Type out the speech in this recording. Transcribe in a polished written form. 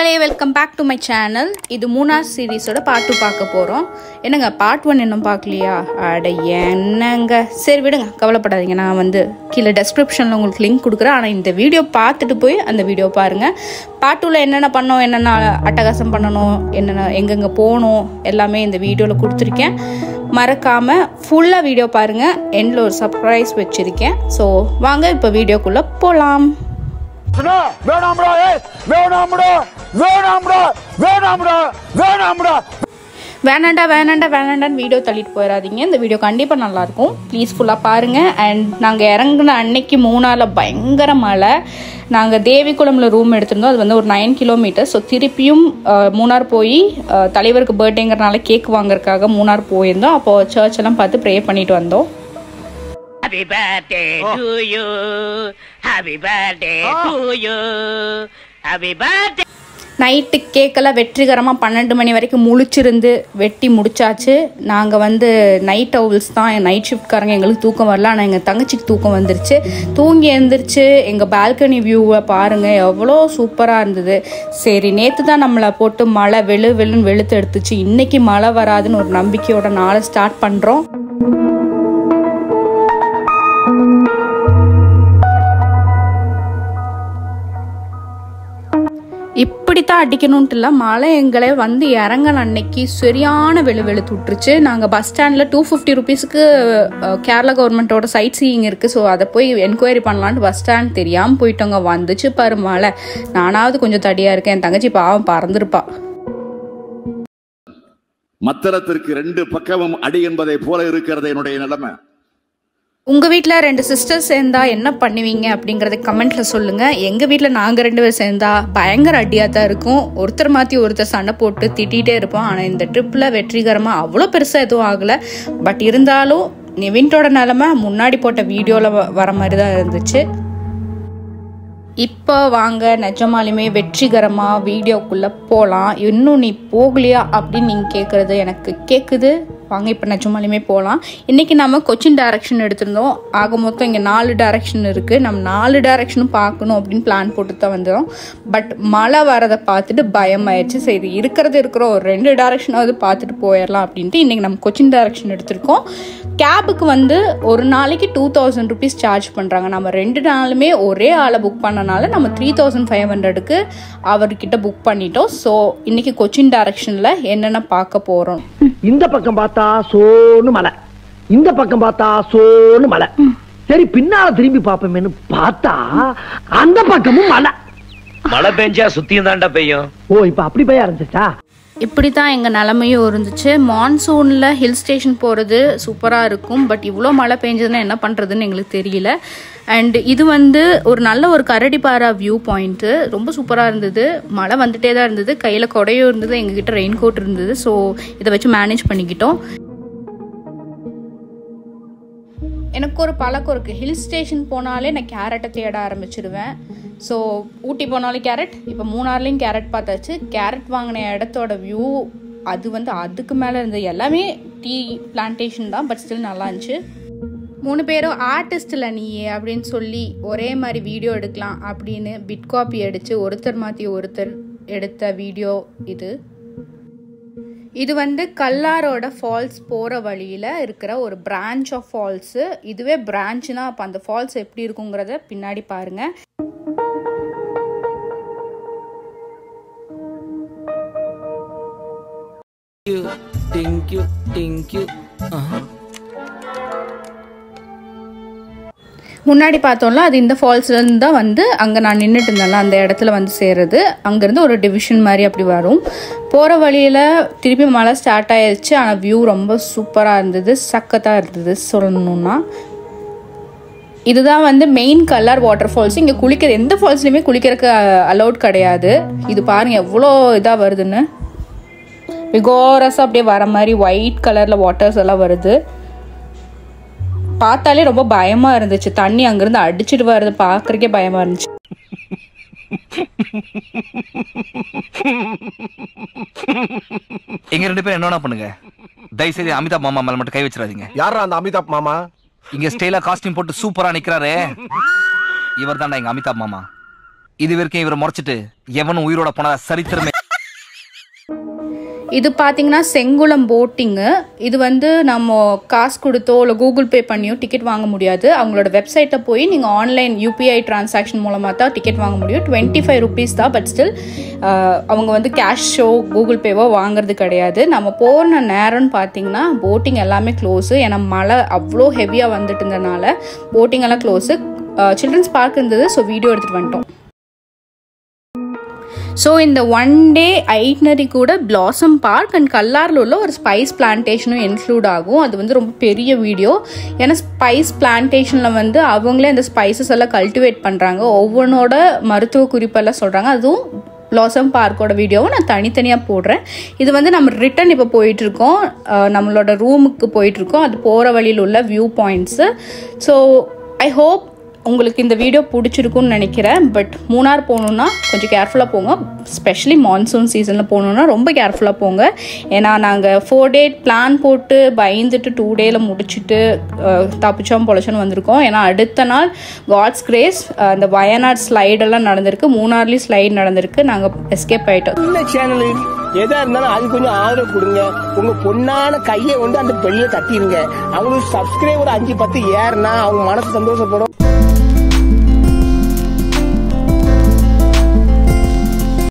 மக்களே welcome back to my channel. இது மூணாவது சீரீஸோட பார்ட் 2 பார்க்க போகிறோம். என்னங்க பார்ட் 1 இன்னும் பார்க்கலையா? அட என்னங்க, சரி விடுங்க, கவலைப்படாதீங்க. நான் கீழே டெஸ்கிரிப்ஷனில் உங்களுக்கு லிங்க் கொடுக்குறேன். ஆனால் இந்த வீடியோ பார்த்துட்டு போய் அந்த வீடியோ பாருங்கள். பார்ட் 2ல் என்னென்ன பண்ணோம், என்னென்ன அட்டகாசம் பண்ணணும், என்னென்ன எங்கெங்கே போகணும் எல்லாமே இந்த வீடியோவில் கொடுத்துருக்கேன். மறக்காமல் ஃபுல்லாக வீடியோ பாருங்கள். எண்டில் ஒரு சர்ப்ரைஸ் வச்சுருக்கேன். ஸோ வாங்க இப்போ வீடியோக்குள்ளே போகலாம். வேணாண்டான்னு வீடியோ தள்ளிட்டு போயிடாதீங்க. இந்த வீடியோ கண்டிப்பாக நல்லாயிருக்கும். ப்ளீஸ் ஃபுல்லாக பாருங்கள். அண்ட் நாங்கள் இறங்கின அன்னைக்கு மூணாரில் பயங்கர மழை. நாங்கள் தேவிக்குளமில் ரூம் எடுத்திருந்தோம். அது ஒரு 9 கிலோமீட்டர். ஸோ திருப்பியும் மூணார் போய் தலைவருக்கு பர்த்டேங்கிறனால கேக் வாங்குறதுக்காக மூணார் போயிருந்தோம். அப்போது சர்ச் எல்லாம் பார்த்து ப்ரே பண்ணிட்டு வந்தோம். Happy birthday to you. Happy birthday to you. Happy birthday. Night கேக்கெல்லாம் வெற்றிகரமாக 12 மணி வரைக்கும் முழிச்சிருந்து வெட்டி முடிச்சாச்சு. நாங்கள் நைட் அவுல்ஸ் தான், நைட் ஷிஃப்ட்காரங்க. எங்களுக்கு தூக்கம் வரல, ஆனால் எங்கள் தங்கச்சிக்கு தூக்கம் வந்துருச்சு. தூங்கி எழுந்திரிச்சு எங்கள் பால்கனி வியூவை பாருங்கள், எவ்வளோ சூப்பராக இருந்தது. சரி, நேற்று தான் நம்மளை போட்டு மழை வெளுன்னு வெளுத்து எடுத்துச்சு. இன்றைக்கி மழை வராதுன்னு ஒரு நம்பிக்கையோட நாளை ஸ்டார்ட் பண்ணுறோம். இப்படித்தான் அடிக்கணும்ட்டு இல்லை, மழை எங்களை இறங்கின அன்னைக்கு சரியான வெளுத்து விட்டுருச்சு. நாங்கள் பஸ் ஸ்டாண்டில் 250 ருபீஸுக்கு கேரளா கவர்மெண்ட்டோட சைட் சீயிங் இருக்குது. ஸோ அதை போய் என்கொயரி பண்ணலான்ட்டு பஸ் ஸ்டாண்ட் தெரியாமல் போயிட்டோங்க. வந்துச்சு பாரு மழை. நானாவது கொஞ்சம் தடியாக இருக்கேன், என் தங்கச்சி பாவம் பறந்துருப்பா. மத்தளத்திற்கு 2 பக்கமும் அடி என்பதை போல இருக்கிறது என்னுடைய நிலைமை. உங்கள் வீட்டில் 2 சிஸ்டர்ஸ் சேர்ந்தா என்ன பண்ணுவீங்க அப்படிங்கிறத கமெண்ட்டில் சொல்லுங்கள். எங்கள் வீட்டில் நாங்கள் 2 பேர் சேர்ந்தா பயங்கர அடியாக தான் இருக்கும். ஒருத்தர் மாற்றி ஒருத்தர் சண்டை போட்டு திட்டிகிட்டே இருப்போம். ஆனால் இந்த ட்ரிப்பில் வெற்றிகரமாக அவ்வளோ பெருசாக எதுவும் ஆகலை. பட் இருந்தாலும் நிவின்டோட நிலமை முன்னாடி போட்ட வீடியோவில் வர மாதிரி தான் இருந்துச்சு. இப்போ வாங்க நிஜமாலுமே வெற்றிகரமாக வீடியோக்குள்ளே போகலாம். இன்னும் நீ போகலையா அப்படின்னு நீங்கள் கேட்குறது எனக்கு கேட்குது. வாங்க இப்போ நிஜமாலுமே போகலாம். இன்றைக்கி நம்ம கொச்சின் டைரக்ஷன் எடுத்திருந்தோம். ஆக மொத்தம் இங்கே 4 டைரக்ஷன் இருக்குது. நம்ம 4 டைரக்ஷனும் பார்க்கணும் அப்படின்னு பிளான் போட்டு தான் வந்துடும். பட் மழை வரதை பார்த்துட்டு பயமாயிடுச்சு. சரி, இருக்கிற ஒரு 2 டைரக்ஷனாவது பார்த்துட்டு போயிடலாம் அப்படின்ட்டு இன்றைக்கி நம்ம கொச்சின் டைரக்ஷன் எடுத்திருக்கோம். கேபுக்கு ஒரு நாளைக்கு 2000 ருபீஸ் சார்ஜ் பண்ணுறாங்க. நம்ம 2 நாளுமே ஒரே ஆளை புக் பண்ணனால நம்ம 3500க்கு அவர்கிட்ட புக் பண்ணிட்டோம். ஸோ இன்னைக்கு கொச்சின் டைரக்ஷனில் என்னென்ன பார்க்க போகிறோம். இந்த பக்கம் பார்த்தா சோன்னு மலை, இந்த பக்கம் பார்த்தா சோன்னு மலை. சரி, பின்னால திரும்பி பார்ப்போமேன்னு பார்த்தா அந்த பக்கமும் மலை. மழை பெஞ்சா சுத்தியும் தாண்டா பெய்யும். ஓ, இப்ப அப்படி பெய்ய ஆரம்பிச்சா? இப்படி தான் எங்கள் நிலமையும் இருந்துச்சு. மான்சூனில் ஹில் ஸ்டேஷன் போகிறது சூப்பராக இருக்கும். பட் இவ்வளோ மழை பெஞ்சதுன்னா என்ன பண்ணுறதுன்னு எங்களுக்கு தெரியல. அண்ட் இது ஒரு நல்ல ஒரு கரடிப்பாரா வியூ பாயிண்ட்டு. ரொம்ப சூப்பராக இருந்தது. மழை வந்துட்டே தான் இருந்தது. கையில் கொடையும் இருந்தது, எங்ககிட்ட ரெயின் கோட் இருந்தது. ஸோ இதை வச்சு மேனேஜ் பண்ணிக்கிட்டோம். எனக்கு ஒரு பழக்கம் இருக்குது. ஹில் ஸ்டேஷன் போனாலே நான் கேரட்டை தேட ஆரம்பிச்சிடுவேன். ஸோ ஊட்டி போனாலும் கேரட், இப்போ மூணார்லேயும் கேரட் பார்த்தாச்சு. கேரட் வாங்கின இடத்தோட வியூ அது அதுக்கு மேலே இருந்தது. எல்லாமே டீ பிளான்டேஷன் தான், பட் ஸ்டில் நல்லா இருந்துச்சு. 3 பேரும் ஆர்டிஸ்டில் நீ அப்படின்னு சொல்லி ஒரே மாதிரி வீடியோ எடுக்கலாம் அப்படின்னு பிட் காப்பி அடித்து ஒருத்தர் மாற்றி ஒருத்தர் எடுத்த வீடியோ இது. இது கல்லாரோட ஃபால்ஸ் போகிற வழியில் இருக்கிற ஒரு பிரான்ச் ஆஃப் ஃபால்ஸு. இதுவே பிரான்ச்னா அப்போ அந்த ஃபால்ஸ் எப்படி இருக்குங்கிறத பின்னாடி பாருங்கள். முன்னாடி பார்த்தோம்ல, அது இந்த ஃபால்ஸ்லேருந்து தான் அங்கே நான் நின்றுட்டு இருந்தேன்ல அந்த இடத்துல சேருது. அங்கேருந்து ஒரு டிவிஷன் மாதிரி அப்படி வரும். போகிற வழியில் திருப்பி மழை ஸ்டார்ட் ஆயிடுச்சு. ஆனால் வியூ ரொம்ப சூப்பராக இருந்தது, சக்கத்தாக இருந்தது சொல்லணுன்னா. இதுதான் மெயின் கல்லார் வாட்டர் ஃபால்ஸ். இங்கே குளிக்கிற எந்த ஃபால்ஸ்லையுமே குளிக்கிறதுக்கு அலௌட் கிடையாது. இது பாருங்கள் எவ்வளோ இதாக வருதுன்னு. விகோரஸாக அப்படியே வர மாதிரி ஒயிட் கலரில் வாட்டர்ஸ் எல்லாம் வருது. பார்த்தாலே ரொம்ப பயமாக இருந்துச்சு. தண்ணி அங்கேருந்து அடிச்சுட்டு வருது, பார்க்குறக்கே பயமாக இருந்துச்சு. எங்க 2 பேரும் என்ன பண்ணுங்க, தயவுசெய்து அமிதாப் மாமா மேல மட்டும் கை வச்சிடாதீங்க. யாரா அந்த அமிதாப் மாமா? இங்க ஸ்டைலா காஸ்டியூம் போட்டு சூப்பரா நிக்கிறாரே, இவர் தான்டா எங்க அமிதாப் மாமா. இது வரைக்கும் இவரை முறைச்சிட்டு எவனும் உயிரோட போனதா சரித்திரமே. இது பார்த்தீங்கன்னா செங்குளம் போட்டிங்கு. இது வந்து நம்ம காசு கொடுத்தோ இல்லை கூகுள் பே பண்ணியோ டிக்கெட் வாங்க முடியாது. அவங்களோட வெப்சைட்டில் போய் நீங்கள் ஆன்லைன் UPI டிரான்சாக்ஷன் மூலமாக தான் டிக்கெட் வாங்க முடியும். 25 rupees தான். பட் ஸ்டில் அவங்க வந்து கேஷோ கூகுள் பேவோ வாங்குறது கிடையாது. நம்ம போன நேரம்னு பார்த்தீங்கன்னா போட்டிங் எல்லாமே க்ளோஸு. ஏன்னா மழை அவ்வளோ ஹெவியாக வந்துட்டு இருந்ததுனால போட்டிங் எல்லாம் க்ளோஸு. சில்ட்ரன்ஸ் பார்க் இருந்தது, ஸோ வீடியோ எடுத்துகிட்டு வந்துட்டோம். ஸோ இந்த 1 day ஐட்னரி கூட பிளாசம் பார்க் அண்ட் கல்லாரில் உள்ள ஒரு ஸ்பைஸ் பிளான்டேஷனும் இன்க்ளூட் ஆகும். அது வந்து ரொம்ப பெரிய வீடியோ. ஏன்னா ஸ்பைஸ் பிளான்டேஷனில் வந்து அவங்களே அந்த ஸ்பைசஸ் எல்லாம் கல்டிவேட் பண்ணுறாங்க. ஒவ்வொன்றோட மருத்துவ குறிப்பெல்லாம் சொல்கிறாங்க. அதுவும் பிளாசம் பார்க்கோட வீடியோவை நான் தனித்தனியாக போடுறேன். இது வந்து நம்ம ரிட்டன் இப்போ போயிட்டுருக்கோம், நம்மளோட ரூமுக்கு போயிட்டுருக்கோம். அது போகிற வழியில் உள்ள view points. So I hope உங்களுக்கு இந்த வீடியோ பிடிச்சிருக்குன்னு நினைக்கிறேன். பட் மூணார் போகணுன்னா கொஞ்சம் கேர்ஃபுல்லாக போங்க. ஸ்பெஷலி மான்சூன் சீசனில் போகணுன்னா ரொம்ப கேர்ஃபுல்லாக போங்க. ஏன்னா நாங்கள் 4 day பிளான் போட்டு பயந்துட்டு 2 dayல முடிச்சுட்டு தப்பிச்சோம் பொழைச்சோன்னு வந்திருக்கோம். ஏன்னா அடுத்த நாள் காட்ஸ் கிரேஸ் அந்த வயநாடு ஸ்லைடெல்லாம் நடந்திருக்கு, மூணார்லேயும் ஸ்லைட் நடந்திருக்கு. நாங்கள் எஸ்கேப் ஆகிட்டோம். இந்த சேனல் எதா இருந்தாலும் அது கொஞ்சம் ஆதரவு கொடுங்க. உங்க பொண்ணான கையை வந்து அந்த பெல்ல தட்டிடுங்க. அவங்களுக்கு சப்ஸ்கிரைபர் 5-10 ஏறுனா அவங்க மனசு சந்தோஷப்படும்.